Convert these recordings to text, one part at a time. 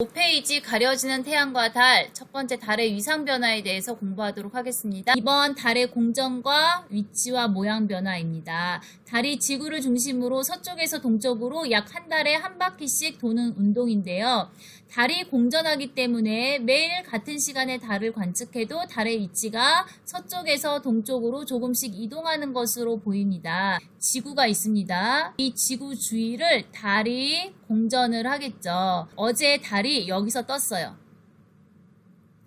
5페이지 가려지는 태양과 달, 첫 번째 달의 위상 변화에 대해서 공부하도록 하겠습니다. 이번 달의 공전과 위치와 모양 변화입니다. 달이 지구를 중심으로 서쪽에서 동쪽으로 약 한 달에 한 바퀴씩 도는 운동인데요. 달이 공전하기 때문에 매일 같은 시간에 달을 관측해도 달의 위치가 서쪽에서 동쪽으로 조금씩 이동하는 것으로 보입니다. 지구가 있습니다. 이 지구 주위를 달이 공전을 하겠죠. 어제 달이 여기서 떴어요.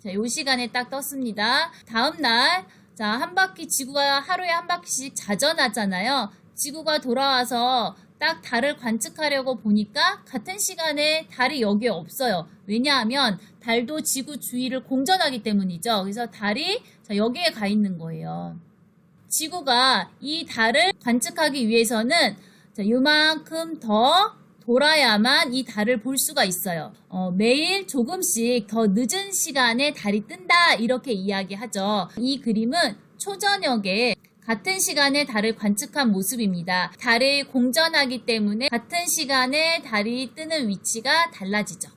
자, 요 시간에 딱 떴습니다. 다음 날, 한 바퀴 지구가 하루에 한 바퀴씩 자전하잖아요. 지구가 돌아와서 딱 달을 관측하려고 보니까 같은 시간에 달이 여기에 없어요. 왜냐하면 달도 지구 주위를 공전하기 때문이죠. 그래서 달이 여기에 가 있는 거예요. 지구가 이 달을 관측하기 위해서는 요만큼 더 돌아야만 이 달을 볼 수가 있어요. 매일 조금씩 더 늦은 시간에 달이 뜬다 이렇게 이야기하죠. 이 그림은 초저녁에 같은 시간에 달을 관측한 모습입니다. 달이 공전하기 때문에 같은 시간에 달이 뜨는 위치가 달라지죠.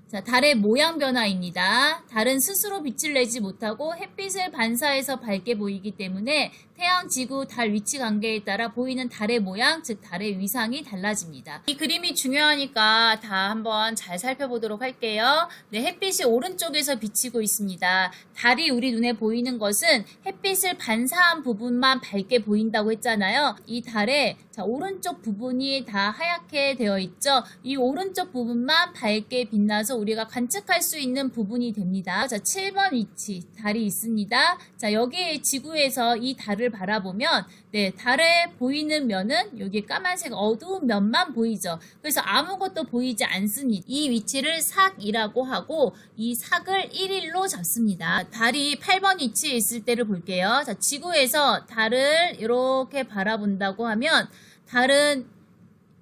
자, 달의 모양 변화입니다. 달은 스스로 빛을 내지 못하고 햇빛을 반사해서 밝게 보이기 때문에 태양, 지구, 달 위치 관계에 따라 보이는 달의 모양, 즉 달의 위상이 달라집니다. 이 그림이 중요하니까 다 한번 잘 살펴보도록 할게요. 네, 햇빛이 오른쪽에서 비치고 있습니다. 달이 우리 눈에 보이는 것은 햇빛을 반사한 부분만 밝게 보인다고 했잖아요. 이 달의 오른쪽 부분이 다 하얗게 되어 있죠. 이 오른쪽 부분만 밝게 빛나서 우리가 관측할 수 있는 부분이 됩니다. 자, 7번 위치 달이 있습니다. 자, 여기 지구에서 이 달을 바라보면 달에 보이는 면은 여기 까만색 어두운 면만 보이죠. 그래서 아무것도 보이지 않습니다. 이 위치를 삭이라고 하고 이 삭을 1일로 잡습니다. 달이 8번 위치에 있을 때를 볼게요. 자, 지구에서 달을 이렇게 바라본다고 하면 달은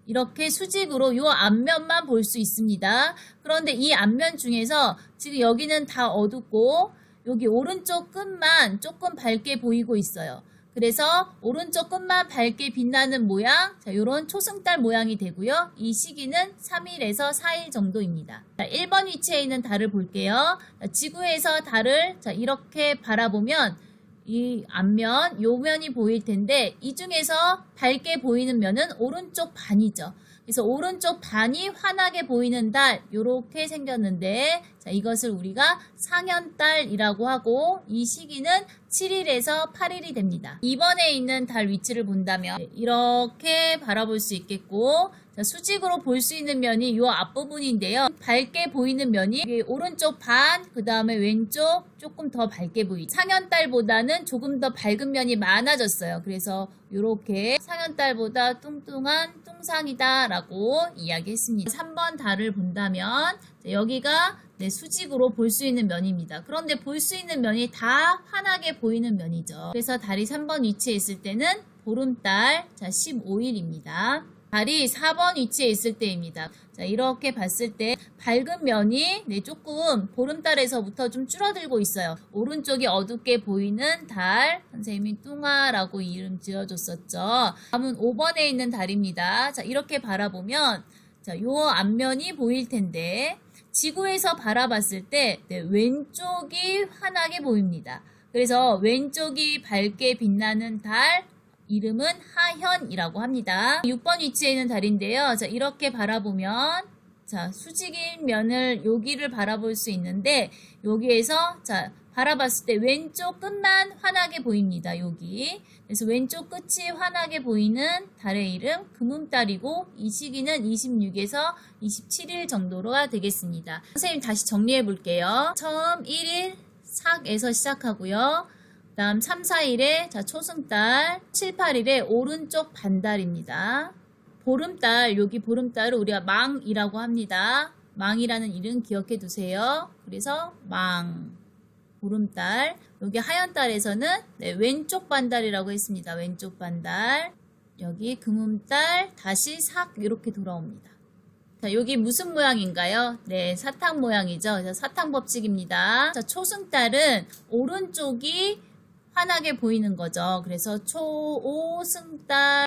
이렇게 수직으로 요 앞면만 볼 수 있습니다. 그런데 이 앞면 중에서 지금 여기는 다 어둡고 여기 오른쪽 끝만 조금 밝게 보이고 있어요. 그래서 오른쪽 끝만 밝게 빛나는 모양, 요런 초승달 모양이 되고요. 이 시기는 3일에서 4일 정도입니다. 자, 1번 위치에 있는 달을 볼게요. 자, 지구에서 달을 이렇게 바라보면 이 앞면, 요 면이 보일 텐데 이 중에서 밝게 보이는 면은 오른쪽 반이죠. 그래서 오른쪽 반이 환하게 보이는 달 요렇게 생겼는데 이것을 우리가 상현달이라고 하고 이 시기는 7일에서 8일이 됩니다. 2번에 있는 달 위치를 본다면 이렇게 바라볼 수 있겠고 수직으로 볼 수 있는 면이 요 앞부분인데요. 밝게 보이는 면이 오른쪽 반, 그 다음에 왼쪽 조금 더 밝게 보이죠. 상현달보다는 조금 더 밝은 면이 많아졌어요. 그래서 이렇게 상현달보다 뚱뚱한 뚱상이다 라고 이야기했습니다. 3번 달을 본다면 여기가 수직으로 볼 수 있는 면입니다. 그런데 볼 수 있는 면이 다 환하게 보이는 면이죠. 그래서 달이 3번 위치에 있을 때는 보름달 15일입니다. 달이 4번 위치에 있을 때입니다. 자, 이렇게 봤을 때 밝은 면이 조금 보름달에서부터 좀 줄어들고 있어요. 오른쪽이 어둡게 보이는 달, 선생님이 뚱아라고 이름 지어줬었죠. 다음은 5번에 있는 달입니다. 자, 이렇게 바라보면 요 앞면이 보일 텐데 지구에서 바라봤을 때 왼쪽이 환하게 보입니다. 그래서 왼쪽이 밝게 빛나는 달, 이름은 하현이라고 합니다. 6번 위치에 있는 달인데요. 자, 이렇게 바라보면 수직인 면을 여기를 바라볼 수 있는데 여기에서 바라봤을 때 왼쪽 끝만 환하게 보입니다. 여기. 그래서 왼쪽 끝이 환하게 보이는 달의 이름 금음달이고 이 시기는 26에서 27일 정도가 되겠습니다. 선생님 다시 정리해 볼게요. 처음 1일 삭에서 시작하고요. 그 다음 3, 4일에 초승달, 7, 8일에 오른쪽 반달입니다. 보름달, 여기 보름달을 우리가 망이라고 합니다. 망이라는 이름 기억해 두세요. 그래서 망, 보름달. 여기 하현달에서는 왼쪽 반달이라고 했습니다. 왼쪽 반달. 여기 금음달, 다시 삭 이렇게 돌아옵니다. 자, 여기 무슨 모양인가요? 네, 사탕 모양이죠. 그래서 사탕 법칙입니다. 자, 초승달은 오른쪽이 환하게 보이는 거죠. 그래서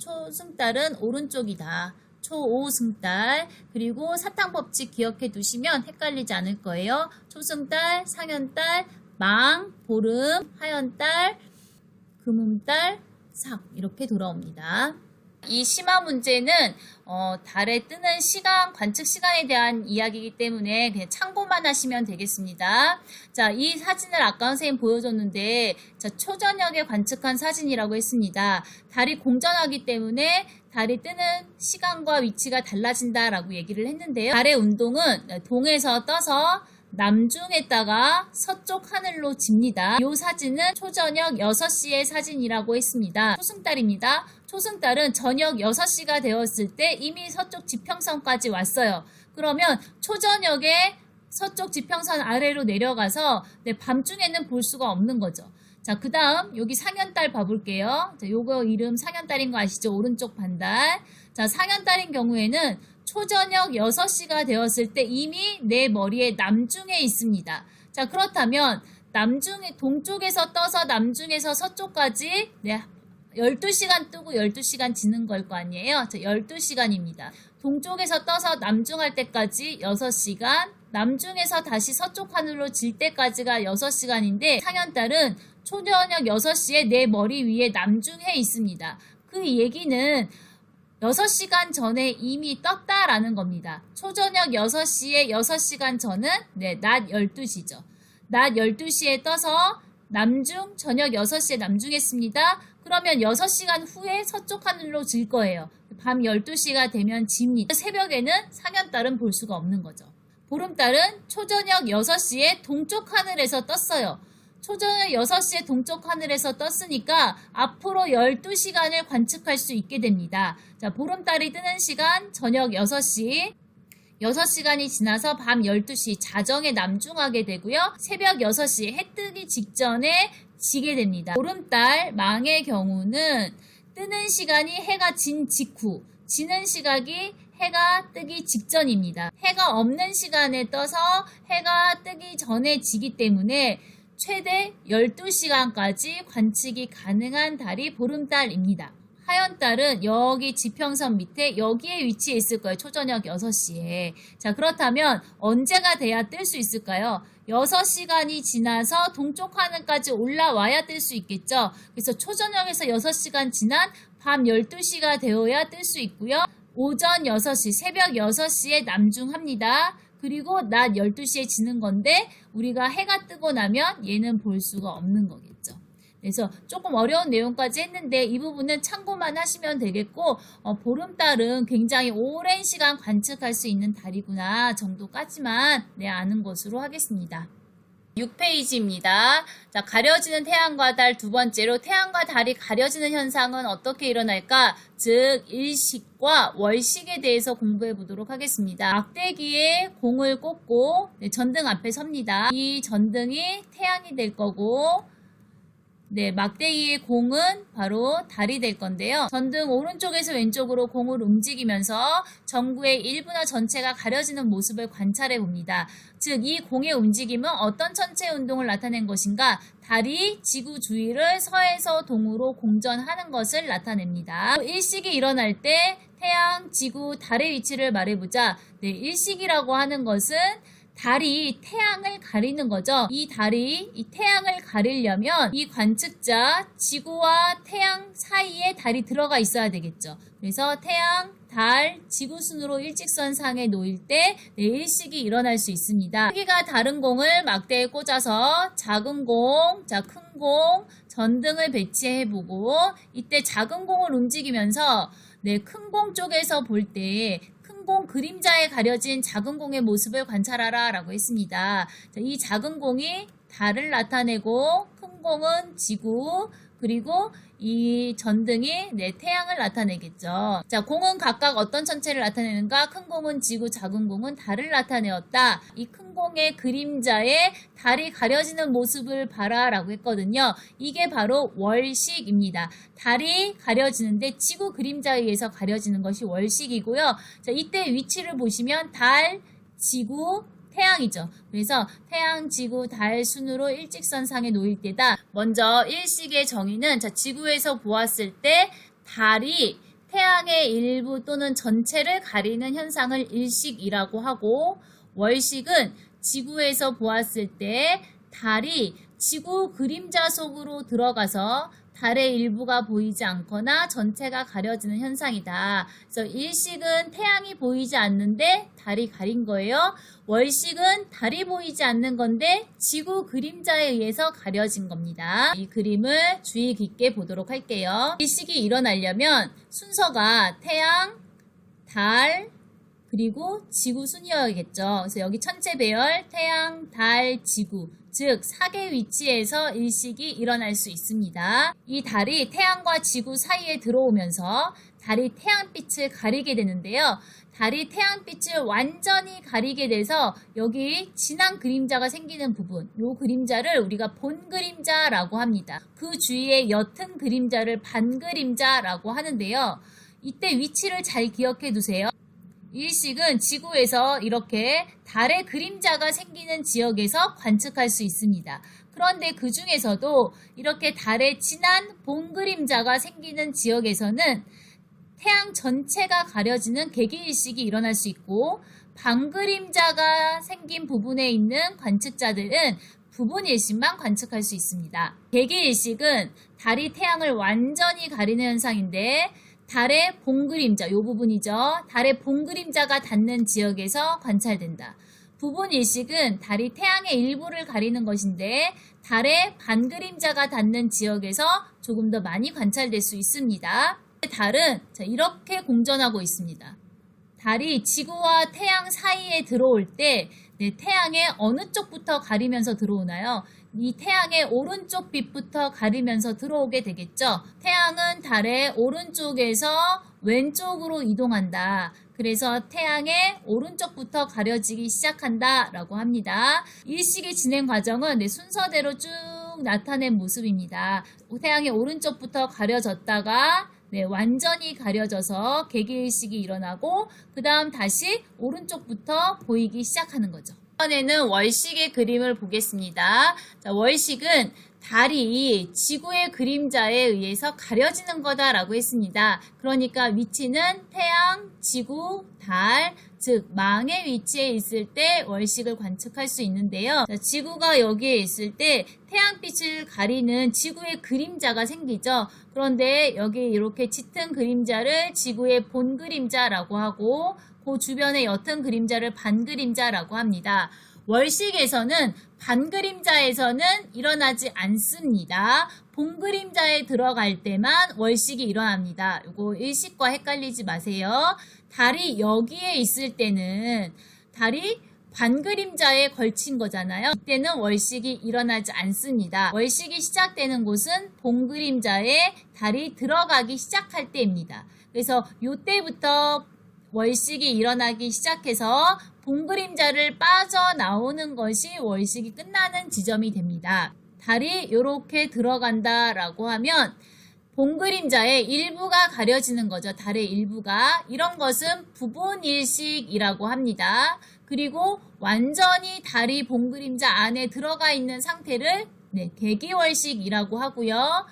초승달은 오른쪽이다. 초오승달, 그리고 사탕법칙 기억해 두시면 헷갈리지 않을 거예요. 초승달, 상현달, 망, 보름, 하현달, 금음달, 삭 이렇게 돌아옵니다. 이 심화 문제는 달에 뜨는 시간, 관측 시간에 대한 이야기이기 때문에 그냥 참고만 하시면 되겠습니다. 자, 이 사진을 아까 선생님 보여줬는데 자, 초저녁에 관측한 사진이라고 했습니다. 달이 공전하기 때문에 달이 뜨는 시간과 위치가 달라진다라고 얘기를 했는데요. 달의 운동은 동에서 떠서 남중에다가 서쪽 하늘로 집니다. 이 사진은 초저녁 6시의 사진이라고 했습니다. 초승달입니다. 초승달은 저녁 6시가 되었을 때 이미 서쪽 지평선까지 왔어요. 그러면 초저녁에 서쪽 지평선 아래로 내려가서 밤중에는 볼 수가 없는 거죠. 자, 그 다음 여기 상현달 봐볼게요. 자, 요거 이름 상현달인 거 아시죠? 오른쪽 반달. 자, 상현달인 경우에는 초저녁 6시가 되었을 때 이미 내 머리에 남중에 있습니다. 자, 그렇다면 동쪽에서 떠서 남중에서 서쪽까지 12시간 뜨고 12시간 지는 걸 거 아니에요? 자, 12시간입니다. 동쪽에서 떠서 남중할 때까지 6시간, 남중에서 다시 서쪽 하늘로 질 때까지가 6시간인데 상현달은 초저녁 6시에 내 머리 위에 남중해 있습니다. 그 얘기는 6시간 전에 이미 떴다라는 겁니다. 초저녁 6시에 6시간 전은 낮 12시죠. 낮 12시에 떠서 남중, 저녁 6시에 남중했습니다. 그러면 6시간 후에 서쪽 하늘로 질 거예요. 밤 12시가 되면 집니다. 새벽에는 상현달은 볼 수가 없는 거죠. 보름달은 초저녁 6시에 동쪽 하늘에서 떴어요. 초저녁 6시에 동쪽 하늘에서 떴으니까 앞으로 12시간을 관측할 수 있게 됩니다. 자, 보름달이 뜨는 시간 저녁 6시. 6시간이 지나서 밤 12시 자정에 남중하게 되고요. 새벽 6시 해 뜨기 직전에 지게 됩니다. 보름달 망의 경우는 뜨는 시간이 해가 진 직후, 지는 시각이 해가 뜨기 직전입니다. 해가 없는 시간에 떠서 해가 뜨기 전에 지기 때문에 최대 12시간까지 관측이 가능한 달이 보름달입니다. 하현달은 여기 지평선 밑에 여기에 위치해 있을 거예요. 초저녁 6시에. 자, 그렇다면 언제가 돼야 뜰 수 있을까요? 6시간이 지나서 동쪽 하늘까지 올라와야 뜰 수 있겠죠. 그래서 초저녁에서 6시간 지난 밤 12시가 되어야 뜰 수 있고요. 오전 6시, 새벽 6시에 남중합니다. 그리고 낮 12시에 지는 건데 우리가 해가 뜨고 나면 얘는 볼 수가 없는 거겠죠. 그래서 조금 어려운 내용까지 했는데 이 부분은 참고만 하시면 되겠고 보름달은 굉장히 오랜 시간 관측할 수 있는 달이구나 정도까지만 아는 것으로 하겠습니다. 6페이지입니다. 자, 가려지는 태양과 달 두 번째로 태양과 달이 가려지는 현상은 어떻게 일어날까? 즉 일식과 월식에 대해서 공부해 보도록 하겠습니다. 막대기에 공을 꽂고 전등 앞에 섭니다. 이 전등이 태양이 될 거고 막대기의 공은 바로 달이 될 건데요. 전등 오른쪽에서 왼쪽으로 공을 움직이면서 전구의 일부나 전체가 가려지는 모습을 관찰해 봅니다. 즉, 이 공의 움직임은 어떤 천체 운동을 나타낸 것인가? 달이 지구 주위를 서에서 동으로 공전하는 것을 나타냅니다. 일식이 일어날 때 태양, 지구, 달의 위치를 말해보자. 일식이라고 하는 것은 달이 태양을 가리는 거죠. 이 달이 이 태양을 가리려면 이 관측자 지구와 태양 사이에 달이 들어가 있어야 되겠죠. 그래서 태양, 달, 지구 순으로 일직선상에 놓일 때 일식이 일어날 수 있습니다. 크기가 다른 공을 막대에 꽂아서 작은 공, 큰 공, 전등을 배치해보고 이때 작은 공을 움직이면서 큰 공 쪽에서 볼 때 공 그림자에 가려진 작은 공의 모습을 관찰하라 라고 했습니다. 자, 이 작은 공이 달을 나타내고 큰 공은 지구 그리고 이 전등이 태양을 나타내겠죠. 자, 공은 각각 어떤 천체를 나타내는가? 큰 공은 지구, 작은 공은 달을 나타내었다. 이 큰 공의 그림자에 달이 가려지는 모습을 봐라 라고 했거든요. 이게 바로 월식입니다. 달이 가려지는데 지구 그림자에 의해서 가려지는 것이 월식이고요. 자, 이때 위치를 보시면 달, 지구, 태양이죠. 그래서 태양, 지구, 달 순으로 일직선상에 놓일 때다. 먼저 일식의 정의는 지구에서 보았을 때 달이 태양의 일부 또는 전체를 가리는 현상을 일식이라고 하고, 월식은 지구에서 보았을 때 달이 지구 그림자 속으로 들어가서 달의 일부가 보이지 않거나 전체가 가려지는 현상이다. 그래서 일식은 태양이 보이지 않는데 달이 가린 거예요. 월식은 달이 보이지 않는 건데 지구 그림자에 의해서 가려진 겁니다. 이 그림을 주의 깊게 보도록 할게요. 일식이 일어나려면 순서가 태양, 달, 그리고 지구 순이어야겠죠. 그래서 여기 천체 배열, 태양, 달, 지구, 즉 4개 위치에서 일식이 일어날 수 있습니다. 이 달이 태양과 지구 사이에 들어오면서 달이 태양빛을 가리게 되는데요. 달이 태양빛을 완전히 가리게 돼서 여기 진한 그림자가 생기는 부분, 이 그림자를 우리가 본 그림자라고 합니다. 그 주위에 옅은 그림자를 반 그림자라고 하는데요. 이때 위치를 잘 기억해 두세요. 일식은 지구에서 이렇게 달의 그림자가 생기는 지역에서 관측할 수 있습니다. 그런데 그 중에서도 이렇게 달의 진한 본 그림자가 생기는 지역에서는 태양 전체가 가려지는 개기일식이 일어날 수 있고, 반 그림자가 생긴 부분에 있는 관측자들은 부분 일식만 관측할 수 있습니다. 개기일식은 달이 태양을 완전히 가리는 현상인데, 달의 본그림자, 이 부분이죠. 달의 본그림자가 닿는 지역에서 관찰된다. 부분 일식은 달이 태양의 일부를 가리는 것인데 달의 반그림자가 닿는 지역에서 조금 더 많이 관찰될 수 있습니다. 달은 이렇게 공전하고 있습니다. 달이 지구와 태양 사이에 들어올 때 태양의 어느 쪽부터 가리면서 들어오나요? 이 태양의 오른쪽 빛부터 가리면서 들어오게 되겠죠. 태양은 달의 오른쪽에서 왼쪽으로 이동한다. 그래서 태양의 오른쪽부터 가려지기 시작한다 라고 합니다. 일식의 진행 과정은 순서대로 쭉 나타낸 모습입니다. 태양의 오른쪽부터 가려졌다가 완전히 가려져서 개기일식이 일어나고 그 다음 다시 오른쪽부터 보이기 시작하는 거죠. 이번에는 월식의 그림을 보겠습니다. 자, 월식은 달이 지구의 그림자에 의해서 가려지는 거다라고 했습니다. 그러니까 위치는 태양, 지구, 달, 즉 망의 위치에 있을 때 월식을 관측할 수 있는데요. 자, 지구가 여기에 있을 때 태양빛을 가리는 지구의 그림자가 생기죠. 그런데 여기 이렇게 짙은 그림자를 지구의 본 그림자라고 하고 그 주변의 옅은 그림자를 반 그림자라고 합니다. 월식에서는 반 그림자에서는 일어나지 않습니다. 본 그림자에 들어갈 때만 월식이 일어납니다. 이거 일식과 헷갈리지 마세요. 달이 여기에 있을 때는 달이 반 그림자에 걸친 거잖아요. 이때는 월식이 일어나지 않습니다. 월식이 시작되는 곳은 본 그림자에 달이 들어가기 시작할 때입니다. 그래서 이때부터 월식이 일어나기 시작해서 본 그림자를 빠져나오는 것이 월식이 끝나는 지점이 됩니다. 달이 이렇게 들어간다라고 하면 본 그림자의 일부가 가려지는 거죠. 달의 일부가. 이런 것은 부분일식이라고 합니다. 그리고 완전히 달이 본 그림자 안에 들어가 있는 상태를 개기월식이라고 하고요.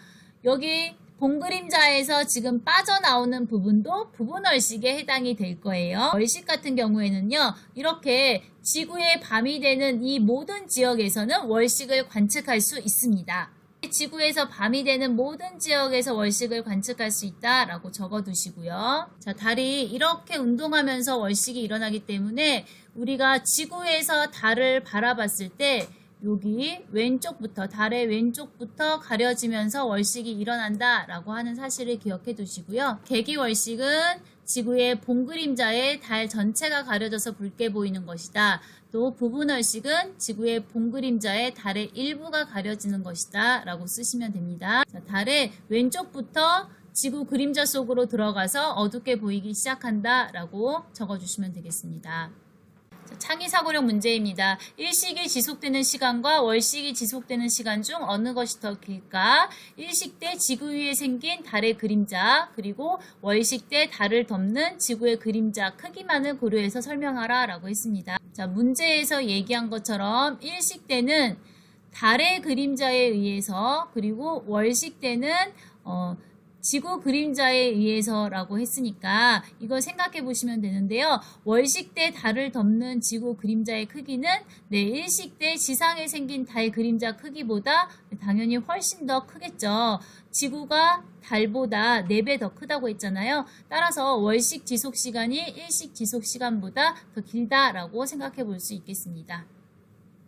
여기 본 그림자에서 지금 빠져나오는 부분도 부분월식에 해당이 될 거예요. 월식 같은 경우에는요, 이렇게 지구의 밤이 되는 이 모든 지역에서는 월식을 관측할 수 있습니다. 지구에서 밤이 되는 모든 지역에서 월식을 관측할 수 있다라고 적어두시고요. 자, 달이 이렇게 운동하면서 월식이 일어나기 때문에 우리가 지구에서 달을 바라봤을 때 여기 왼쪽부터, 달의 왼쪽부터 가려지면서 월식이 일어난다라고 하는 사실을 기억해 두시고요. 개기월식은 지구의 본 그림자에 달 전체가 가려져서 붉게 보이는 것이다. 또 부분월식은 지구의 본 그림자에 달의 일부가 가려지는 것이다 라고 쓰시면 됩니다. 자, 달의 왼쪽부터 지구 그림자 속으로 들어가서 어둡게 보이기 시작한다 라고 적어주시면 되겠습니다. 창의사고력 문제입니다. 일식이 지속되는 시간과 월식이 지속되는 시간 중 어느 것이 더 길까? 일식 때 지구 위에 생긴 달의 그림자, 그리고 월식 때 달을 덮는 지구의 그림자 크기만을 고려해서 설명하라 라고 했습니다. 자, 문제에서 얘기한 것처럼 일식 때는 달의 그림자에 의해서, 그리고 월식 때는 지구 그림자에 의해서라고 했으니까 이걸 생각해 보시면 되는데요. 월식 때 달을 덮는 지구 그림자의 크기는 일식 때 지상에 생긴 달 그림자 크기보다 당연히 훨씬 더 크겠죠. 지구가 달보다 4배 더 크다고 했잖아요. 따라서 월식 지속 시간이 일식 지속 시간보다 더 길다라고 생각해 볼 수 있겠습니다.